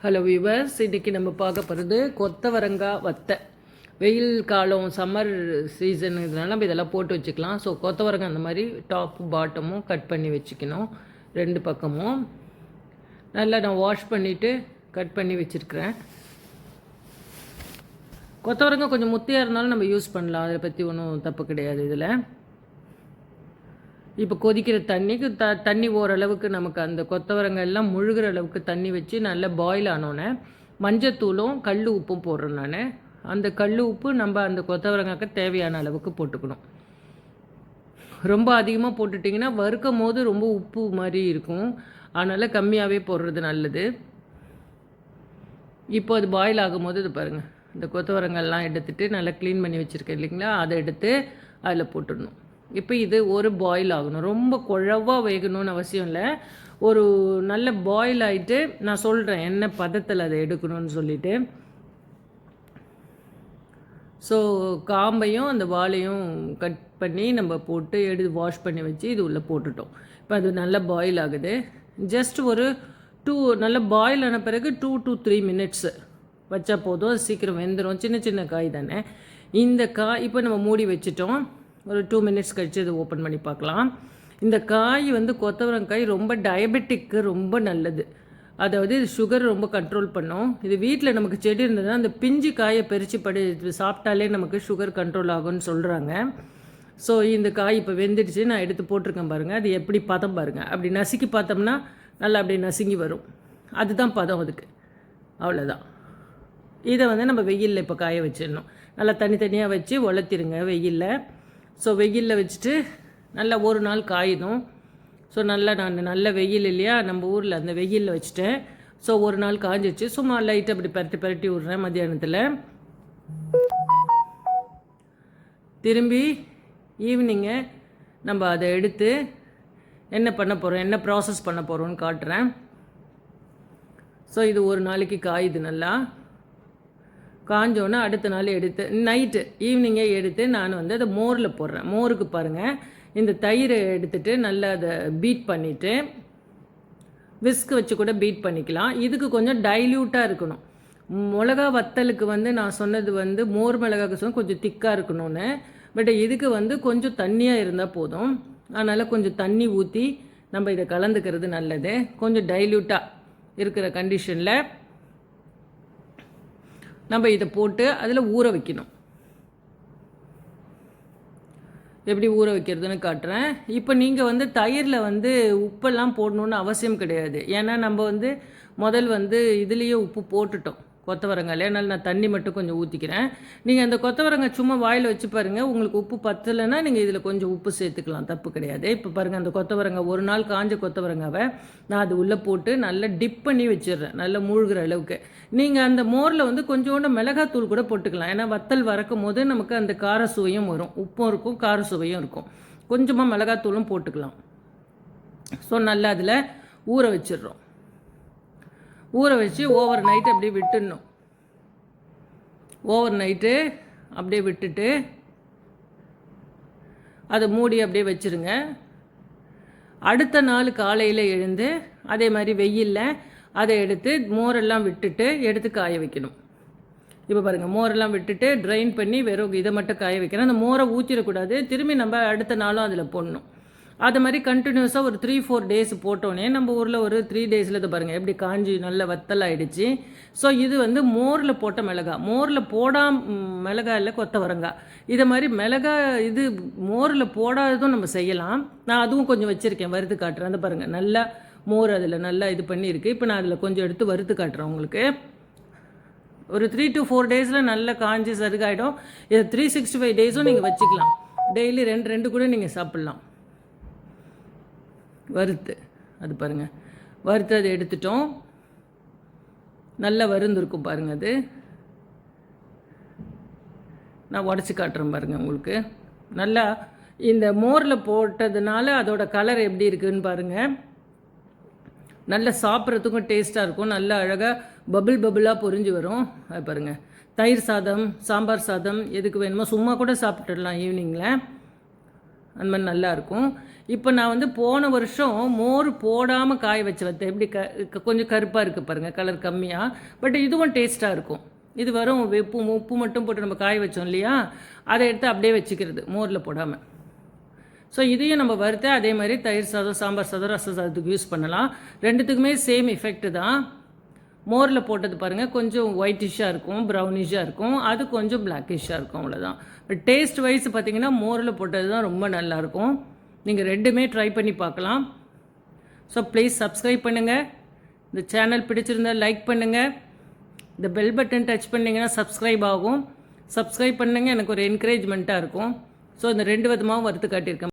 Hello viewers, இன்றைக்கி நம்ம பார்க்க போகிறது கொத்தவரங்காய் வத்தை. வெயில் காலம், சம்மர் சீசன், இதனால நம்ம இதெல்லாம் போட்டு வச்சுக்கலாம். ஸோ கொத்தவரங்காய் அந்த மாதிரி டாப்பு பாட்டமும் கட் பண்ணி வச்சுக்கணும். ரெண்டு பக்கமும் நல்லா நான் வாஷ் பண்ணிவிட்டு கட் பண்ணி வச்சுருக்கிறேன். கொத்தவரங்காய் கொஞ்சம் முத்தியாக இருந்தாலும் நம்ம யூஸ் பண்ணலாம், அதை பற்றி ஒன்றும் தப்பு கிடையாது. இதில் இப்போ கொதிக்கிற தண்ணிக்கு தண்ணி ஓரளவுக்கு நமக்கு அந்த கொத்தவரங்காய் எல்லாம் முழுகிற அளவுக்கு தண்ணி வச்சு நல்லா பாயில் ஆனோன்னே மஞ்சத்தூளும் கல் உப்பும் போடுறேன் நான். அந்த கல் உப்பு நம்ம அந்த கொத்தவரங்காய்க்கு தேவையான அளவுக்கு போட்டுக்கணும். ரொம்ப அதிகமாக போட்டுட்டிங்கன்னா வறுக்கும் போது ரொம்ப உப்பு மாதிரி இருக்கும். அதனால் கம்மியாகவே போடுறது நல்லது. இப்போ அது பாயில் ஆகும்போது இது பாருங்கள், இந்த கொத்தவரங்காய்லாம் எடுத்துகிட்டு நல்லா க்ளீன் பண்ணி வச்சுருக்கேன் இல்லைங்களா, அதை எடுத்து அதில் போட்டுடணும். இப்போ இது ஒரு பாயில் ஆகணும், ரொம்ப குழவாக வேகணும்னு அவசியம் இல்லை. ஒரு நல்ல பாயில் ஆகிட்டு நான் சொல்கிறேன் என்ன பதத்தில் அதை எடுக்கணும்னு சொல்லிவிட்டு. ஸோ காம்பையும் அந்த வாழையும் கட் பண்ணி நம்ம போட்டு எடுத்து வாஷ் பண்ணி வச்சு இது உள்ளே போட்டுட்டோம். இப்போ அது நல்லா பாயில் ஆகுது. ஜஸ்ட் ஒரு நல்லா பாயில் ஆன பிறகு 2 to 3 minutes வச்சா போதும், சீக்கிரம் வெந்துடும். சின்ன சின்ன காய் தானே இந்த காய். இப்போ நம்ம மூடி வச்சுட்டோம். ஒரு 2 minutes கழித்து இதை ஓப்பன் பண்ணி பார்க்கலாம். இந்த காய் கொத்தவரங்காய் ரொம்ப டயபெட்டிக்கு ரொம்ப நல்லது. அதாவது இது சுகர் ரொம்ப கண்ட்ரோல் பண்ணும். இது வீட்டில் நமக்கு செடி இருந்ததுன்னா அந்த பிஞ்சு காயை பறித்து சாப்பிட்டாலே நமக்கு சுகர் கண்ட்ரோல் ஆகும்னு சொல்கிறாங்க. ஸோ இந்த காய் இப்போ வெந்துடுச்சு, நான் எடுத்து போட்டிருக்கேன் பாருங்கள். அது எப்படி பதம் பாருங்கள், அப்படி நசுக்கி பார்த்தோம்னா நல்லா அப்படி நசுங்கி வரும். அதுதான் பதம் அதுக்கு, அவ்வளோதான். இதை நம்ம வெயிலில் இப்போ காய வச்சிடணும். நல்லா தனித்தனியாக வச்சு உலர்த்திடுங்க வெயிலில். ஸோ வெயிலில் வச்சுட்டு நல்லா ஒரு நாள் காயிடும். ஸோ நான் நல்ல வெயில் இல்லையா நம்ம ஊரில், அந்த வெயிலில் வச்சுட்டேன். ஸோ ஒரு நாள் காஞ்சிச்சு. சும்மா லைட்டு அப்படி பரட்டி விட்றேன் மத்தியானத்தில். திரும்பி ஈவினிங்கு நம்ம அதை எடுத்து என்ன பண்ண போகிறோம், என்ன ப்ராசஸ் பண்ண போகிறோன்னு காட்டுறேன். ஸோ இது ஒரு நாளைக்கு காயுது. நல்லா காஞ்சோன்னே அடுத்த நாள் எடுத்து நைட்டு ஈவினிங்கே எடுத்து நான் அதை மோரில் போடுறேன். மோருக்கு பாருங்கள், இந்த தயிரை எடுத்துகிட்டு நல்லா அதை பீட் பண்ணிவிட்டு விஸ்க் வச்சு கூட பீட் பண்ணிக்கலாம். இதுக்கு கொஞ்சம் டைல்யூட்டாக இருக்கணும். மிளகா வத்தலுக்கு நான் சொன்னது மோர் மிளகாக்கு கொஞ்சம் திக்காக இருக்கணும்னு. பட் இதுக்கு கொஞ்சம் தண்ணியாக இருந்தால் போதும். அதனால் கொஞ்சம் தண்ணி ஊற்றி நம்ம இதை கலந்துக்கிறது நல்லது. கொஞ்சம் டைல்யூட்டாக இருக்கிற கண்டிஷனில் நம்ம இதை போட்டு அதில் ஊற வைக்கணும். எப்படி ஊற வைக்கிறதுன்னு காட்டுறேன். இப்போ நீங்கள் தயிரில் உப்பெல்லாம் போடணுன்னு அவசியம் கிடையாது. ஏன்னா நம்ம முதல் இதுலேயே உப்பு போட்டுட்டோம் கொத்தவரங்காயில். அதனால் நான் தண்ணி மட்டும் கொஞ்சம் ஊற்றிக்கிறேன். நீங்கள் அந்த கொத்தவரங்காய் சும்மா வாயில் வச்சு பாருங்கள், உங்களுக்கு உப்பு பத்தலைன்னா நீங்கள் இதில் கொஞ்சம் உப்பு சேர்த்துக்கலாம், தப்பு கிடையாது. இப்போ பாருங்கள், அந்த கொத்தவரங்காய் ஒரு நாள் காஞ்ச கொத்தவரங்காவை நான் அது உள்ளே போட்டு நல்லா டிப் பண்ணி வச்சிடுறேன், நல்லா மூழ்கிற அளவுக்கு. நீங்கள் அந்த மோரில் கொஞ்சோண்டு மிளகாத்தூள் கூட போட்டுக்கலாம். ஏன்னா வத்தல் வறக்கும் போது நமக்கு அந்த கார சுவையும் வரும், உப்பும் இருக்கும் கார சுவையும் இருக்கும். கொஞ்சமாக மிளகாத்தூளும் போட்டுக்கலாம். ஸோ நல்லா அதில் ஊற வச்சிடுறோம். ஊற வச்சு ஓவர் நைட்டு அப்படியே விட்டுடணும். ஓவர் நைட்டு அப்படியே விட்டுட்டு அதை மூடி அப்படியே வச்சுருங்க. அடுத்த நாள் காலையில் எழுந்து அதே மாதிரி வெயிலில் அதை எடுத்து மோரெல்லாம் விட்டுட்டு எடுத்து காய வைக்கணும். இப்போ பாருங்கள், மோரெல்லாம் விட்டுட்டு ட்ரைன் பண்ணி வெறும் இதை மட்டும் காய வைக்கிறேன். அந்த மோரை ஊற்றிடக்கூடாது, திரும்பி நம்ம அடுத்த நாளும் அதில் போடணும். அது மாதிரி கண்டினியூஸாக ஒரு 3-4 days போட்டோன்னே நம்ம ஊரில் ஒரு 3 daysல இதை பாருங்கள் எப்படி காஞ்சி நல்ல வத்தல் ஆகிடுச்சு. ஸோ இது மோரில் போட்ட மிளகாய், மோரில் மிளகாய் இல்லை கொத்தவரங்காய். இதை மாதிரி மிளகாய் இது மோரில் போடாததும் நம்ம செய்யலாம். நான் அதுவும் கொஞ்சம் வச்சுருக்கேன், வறுத்து காட்டுறேன். அந்த பாருங்கள், நல்லா மோர் அதில் நல்லா இது பண்ணியிருக்கு. இப்போ நான் அதில் கொஞ்சம் எடுத்து வறுத்து காட்டுறேன் உங்களுக்கு. ஒரு 3 to 4 daysல நல்லா காஞ்சி சருகாயிடும். இது 365 daysம் நீங்கள் வச்சுக்கலாம். டெய்லி 2 கூட நீங்கள் சாப்பிட்லாம் வறுத்து. அது பாருங்கள், வறுத்து அதை எடுத்துட்டோம். நல்லா வறுந்துருக்கும் பாருங்கள். அது நான் உடச்சி காட்டுறேன் பாருங்கள் உங்களுக்கு. நல்லா இந்த மோரில் போட்டதுனால அதோட கலர் எப்படி இருக்குதுன்னு பாருங்கள். நல்லா சாப்பிட்றதுக்கும் டேஸ்ட்டாக இருக்கும். நல்லா அழகாக பபுளாக பொரிஞ்சு வரும். அது பாருங்கள், தயிர் சாதம், சாம்பார் சாதம் எதுக்கு வேணுமோ சும்மா கூட சாப்பிட்டுடலாம் ஈவினிங்கில். அந்த மாதிரி நல்லாயிருக்கும். இப்போ நான் வந்து போன வருஷம் மோர் போடாமல் காய வச்சு வைத்தேன். எப்படி கொஞ்சம் கருப்பாக இருக்குது பாருங்கள், கலர் கம்மியாக. பட் இதுவும் டேஸ்ட்டாக இருக்கும். இது வரும் உப்பு மட்டும் போட்டு நம்ம காய வச்சோம் இல்லையா, அதை எடுத்து அப்படியே வச்சுக்கிறது மோரில் போடாமல். ஸோ இதையும் நம்ம வறுத்து அதே மாதிரி தயிர் சாதம், சாம்பார் சாதம், ரச சாதத்துக்கு யூஸ் பண்ணலாம். ரெண்டுத்துக்குமே சேம் எஃபெக்ட் தான். மோரில் போட்டது பாருங்கள் கொஞ்சம் ஒயிட்டிஷாக இருக்கும், ப்ரௌனிஷாக இருக்கும். அது கொஞ்சம் பிளாக்கிஷாக இருக்கும், அவ்வளோதான். பட் டேஸ்ட் வைஸ் பார்த்திங்கன்னா மோரில் போட்டது தான் ரொம்ப நல்லாயிருக்கும். நீங்கள் ரெண்டுமே ட்ரை பண்ணி பார்க்கலாம். ஸோ ப்ளீஸ் சப்ஸ்கிரைப் பண்ணுங்கள். இந்த சேனல் பிடிச்சிருந்தால் லைக் பண்ணுங்கள். இந்த பெல் பட்டன் டச் பண்ணிங்கன்னா சப்ஸ்கிரைப் ஆகும். சப்ஸ்கிரைப் பண்ணுங்கள், எனக்கு ஒரு என்கரேஜ்மெண்ட்டாக இருக்கும். ஸோ இந்த 2 விதமாகவும் வறுத்து காட்டியிருக்கேன்.